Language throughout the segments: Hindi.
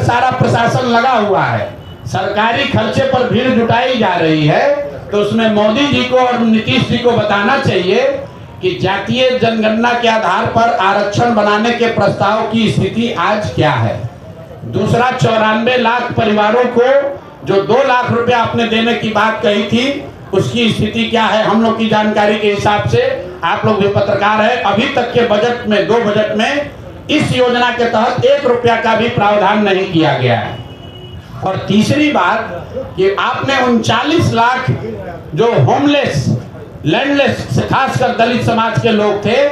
सारा प्रशासन लगा हुआ है, सरकारी खर्चे पर भीड़ जुटाई जा रही है, तो उसमें मोदी जी को और नीतीश जी को बताना चाहिए कि जातीय जनगणना के आधार पर आरक्षण बनाने के प्रस्ताव की स्थिति आज क्या है। दूसरा, 94 लाख परिवारों को जो 2 लाख रुपए आपने देने की बात कही थी, उसकी स्थिति क्या है। हम लोग की जानकारी के हिसाब से, आप लोग भी पत्रकार है, अभी तक के बजट में, 2 बजट में इस योजना के तहत 1 रुपया का भी प्रावधान नहीं किया गया है। और तीसरी बात कि आपने 39 लाख जो होमलेस, लैंडलेस, खासकर दलित समाज के लोग थे,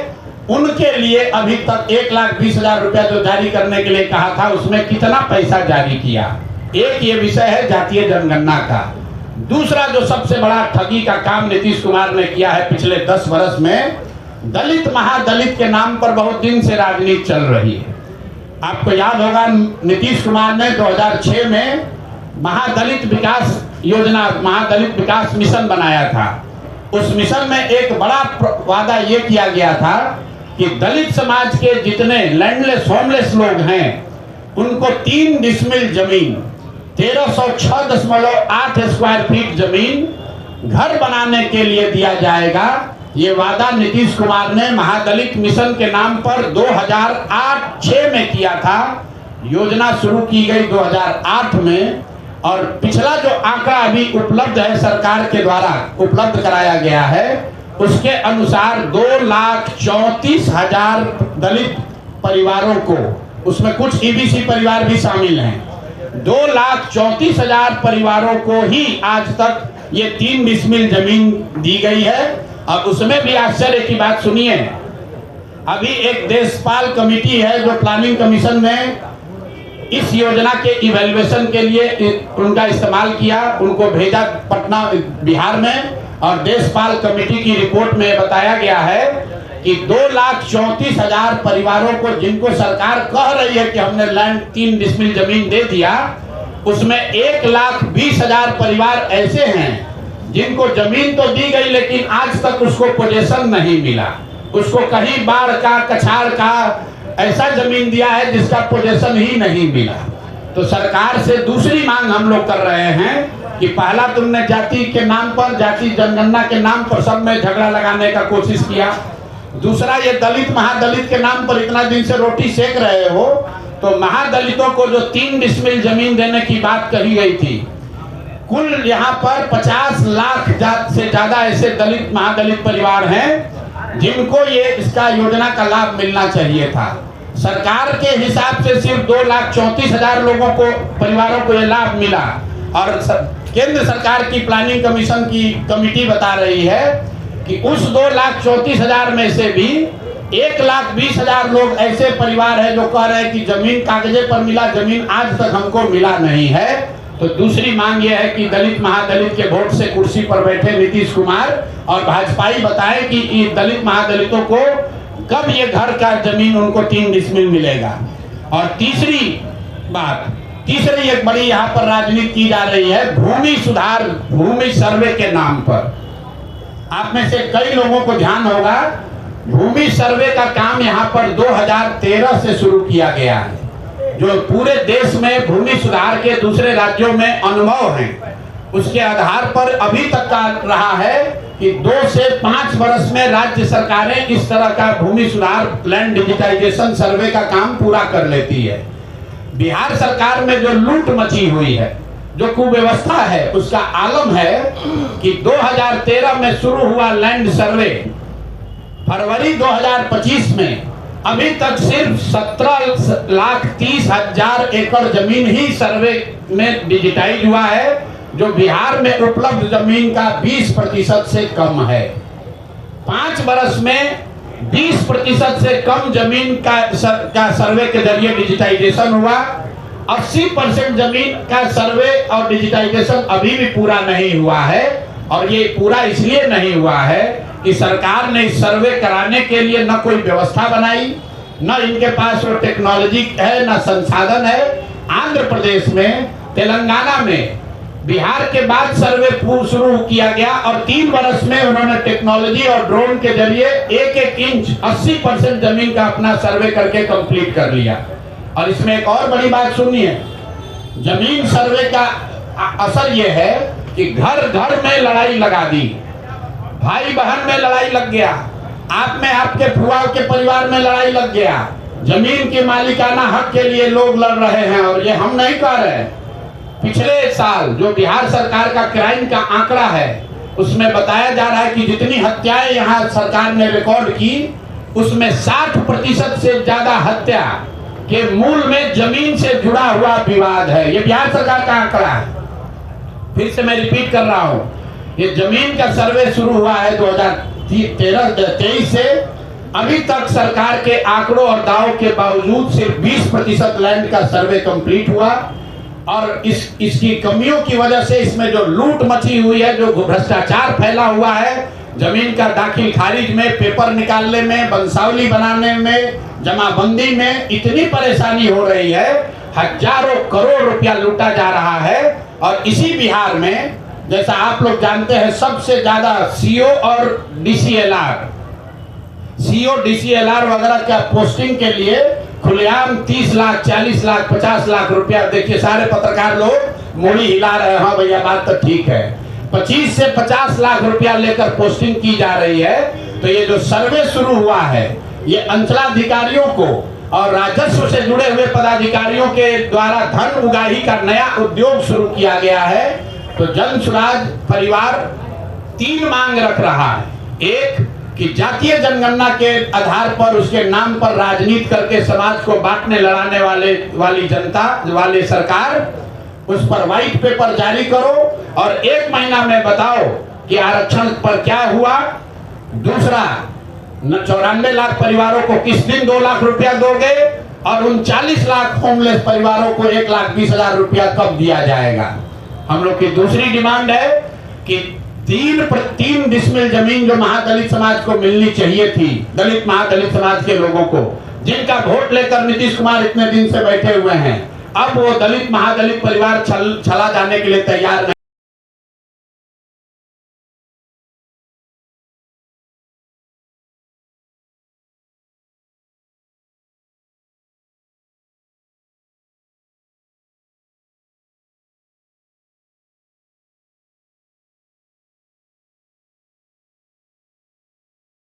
उनके लिए अभी तक 1,20,000 रुपया जो जारी करने के लिए कहा था, उसमें कितना पैसा जारी किया। एक ये विषय है जातीय जनगणना का। दूसरा जो सबसे बड़ा ठगी का काम नीतीश कुमार ने किया है पिछले 10 वर्ष में, दलित महादलित के नाम पर बहुत दिन से राजनीति चल रही है। आपको याद होगा, नीतीश कुमार ने 2006 में महादलित विकास योजना, महादलित विकास मिशन बनाया था। उस मिशन में एक बड़ा वादा ये किया गया था कि दलित समाज के जितने लैंडलेस, होमलेस लोग हैं, उनको 3 डिसमिल जमीन, 1306.8 स्क्वायर फीट जमीन घर बनाने के लिए दिया जाएगा। ये वादा नीतीश कुमार ने महादलित मिशन के नाम पर 2008-06 में किया था। योजना शुरू की गई 2008 में, और पिछला जो आंकड़ा अभी उपलब्ध है, सरकार के द्वारा उपलब्ध कराया गया है, उसके अनुसार 2,34,000 दलित परिवारों को, उसमें कुछ ईबीसी परिवार भी शामिल हैं, 2,34,000 परिवारों को ही आज तक ये 3 डिसमिल जमीन दी गई है। और उसमें भी आश्चर्य की बात सुनिए, अभी एक देशपाल कमेटी है जो प्लानिंग कमीशन ने इस योजना के इवैल्यूएशन के लिए उनका इस्तेमाल किया, उनको भेजा पटना बिहार में, और देशपाल कमेटी की रिपोर्ट में बताया गया है कि 2,34,000 परिवारों को, जिनको सरकार कह रही है कि हमने लैंड 3 डिसमिल जमीन दे दिया, उसमें 1,20,000 परिवार ऐसे हैं जिनको जमीन तो दी गई लेकिन आज तक उसको पोजेशन नहीं मिला। उसको कहीं बाढ़ का, कछाड़ का ऐसा जमीन दिया है जिसका पोजेशन ही नहीं मिला। तो सरकार से दूसरी मांग हम लोग कर रहे हैं कि पहला तुमने जाति के नाम पर, जाति जनगणना के नाम पर सब में झगड़ा लगाने का कोशिश किया। दूसरा, ये दलित महादलित के नाम पर इतना दिन से रोटी सेक रहे हो, तो महादलितों को जो 3 डिसमिल जमीन देने की बात कही गई थी, कुल यहाँ पर 50 लाख से ज्यादा ऐसे दलित महादलित परिवार हैं जिनको ये इसका योजना का लाभ मिलना चाहिए था। सरकार के हिसाब से सिर्फ 2,34,000 लोगों को, परिवारों को ये लाभ मिला, और केंद्र सरकार की प्लानिंग कमीशन की कमेटी बता रही है कि उस 2,34,000 में से भी 1,20,000 लोग ऐसे परिवार हैं जो कह रहे हैं कि जमीन कागजे पर मिला, जमीन आज तक हमको मिला नहीं है। तो दूसरी मांग यह है कि दलित महादलित के वोट से कुर्सी पर बैठे नीतीश कुमार और भाजपाई बताएं कि दलित महादलितों को कब ये घर का जमीन उनको 3 डिसमिल मिलेगा। और तीसरी बात, तीसरी एक बड़ी यहाँ पर राजनीति की जा रही है भूमि सुधार, भूमि सर्वे के नाम पर। आप में से कई लोगों को ध्यान होगा, भूमि सर्वे का काम यहाँ पर 2013 से शुरू किया गया है। जो पूरे देश में भूमि सुधार के दूसरे राज्यों में अनुभव हैं, उसके आधार पर अभी तक का रहा है कि 2 से 5 वर्ष में राज्य सरकारें इस तरह का भूमि सुधार, लैंड डिजिटाइजेशन सर्वे का काम पूरा कर लेती है। बिहार सरकार में जो लूट मची हुई है, जो कुव्यवस्था है, उसका आलम है कि 2013 में शुरू हुआ लैंड सर्वे, फरवरी 2025 में अभी तक सिर्फ 17,30,000 एकड़ जमीन ही सर्वे में डिजिटाइज हुआ है, जो बिहार में उपलब्ध जमीन का 20% से कम है। 5 वर्ष में 20% से कम जमीन का सर्वे के जरिए डिजिटाइजेशन हुआ। 80% जमीन का सर्वे और डिजिटाइजेशन अभी भी पूरा नहीं हुआ है, और ये पूरा इसलिए नहीं हुआ है कि सरकार ने इस सर्वे कराने के लिए न कोई व्यवस्था बनाई, न इनके पास वो टेक्नोलॉजी है, न संसाधन है। आंध्र प्रदेश में, तेलंगाना में बिहार के बाद सर्वे शुरू किया गया, और 3 वर्ष में उन्होंने टेक्नोलॉजी और ड्रोन के जरिए 1-1 इंच 80% जमीन का अपना सर्वे करके कंप्लीट कर लिया। और इसमें एक और बड़ी बात सुनिए, जमीन सर्वे का असर यह है कि घर घर में लड़ाई लगा दी, भाई बहन में लड़ाई लग गया, आप में आपके फुआ के परिवार में लड़ाई लग गया। जमीन के मालिकाना हक के लिए लोग लड़ रहे हैं और ये हम नहीं कह रहे। पिछले साल जो बिहार सरकार का क्राइम का आंकड़ा है उसमें बताया जा रहा है कि जितनी हत्याएं यहाँ सरकार ने रिकॉर्ड की उसमें 60% से ज्यादा हत्या के मूल में जमीन से जुड़ा हुआ विवाद है। ये बिहार सरकार का आंकड़ा है। फिर से मैं रिपीट कर रहा हूं, ये जमीन का सर्वे शुरू हुआ है 2023 से अभी तक सरकार के आंकड़ों और दावों के बावजूद सिर्फ 20% लैंड का सर्वे कंप्लीट हुआ और इसकी कमियों की वजह से इसमें जो लूट मची हुई है, जो भ्रष्टाचार फैला हुआ है, जमीन का दाखिल खारिज में, पेपर निकालने में, बंसावली बनाने में, जमाबंदी में इतनी परेशानी हो रही है, हजारों करोड़ रुपया लूटा जा रहा है। और इसी बिहार में जैसा आप लोग जानते हैं सबसे ज्यादा सीओ और डीसीएलआर वगैरह का पोस्टिंग के लिए खुलेआम 30 लाख 40 लाख 50 लाख रुपया, देखिए सारे पत्रकार लोग मोड़ी हिला रहे हैं, हाँ भैया बात तो ठीक है, 25 से 50 लाख रुपया लेकर पोस्टिंग की जा रही है। तो ये जो सर्वे शुरू हुआ है ये अंचलाधिकारियों को और राजस्व से जुड़े हुए पदाधिकारियों के द्वारा धन उगाही का नया उद्योग शुरू किया गया है। तो जन सुराज परिवार 3 मांग रख रहा है। एक कि जातीय जनगणना के आधार पर उसके नाम पर राजनीति करके समाज को बांटने लड़ाने वाली जनता वाली सरकार, उस पर व्हाइट पेपर जारी करो और 1 महीना में बताओ कि आरक्षण पर क्या हुआ। दूसरा, 94 लाख परिवारों को किस दिन 2 लाख रुपया दोगे और उन 40 लाख होमलेस परिवारों को 1,20,000 रुपया कब दिया जाएगा। हम लोग की दूसरी डिमांड है कि 3 डिसमिल जमीन जो महादलित समाज को मिलनी चाहिए थी, दलित महादलित समाज के लोगों को, जिनका वोट लेकर नीतीश कुमार इतने दिन से बैठे हुए हैं, अब वो दलित महादलित परिवार छला जाने के लिए तैयार नहीं।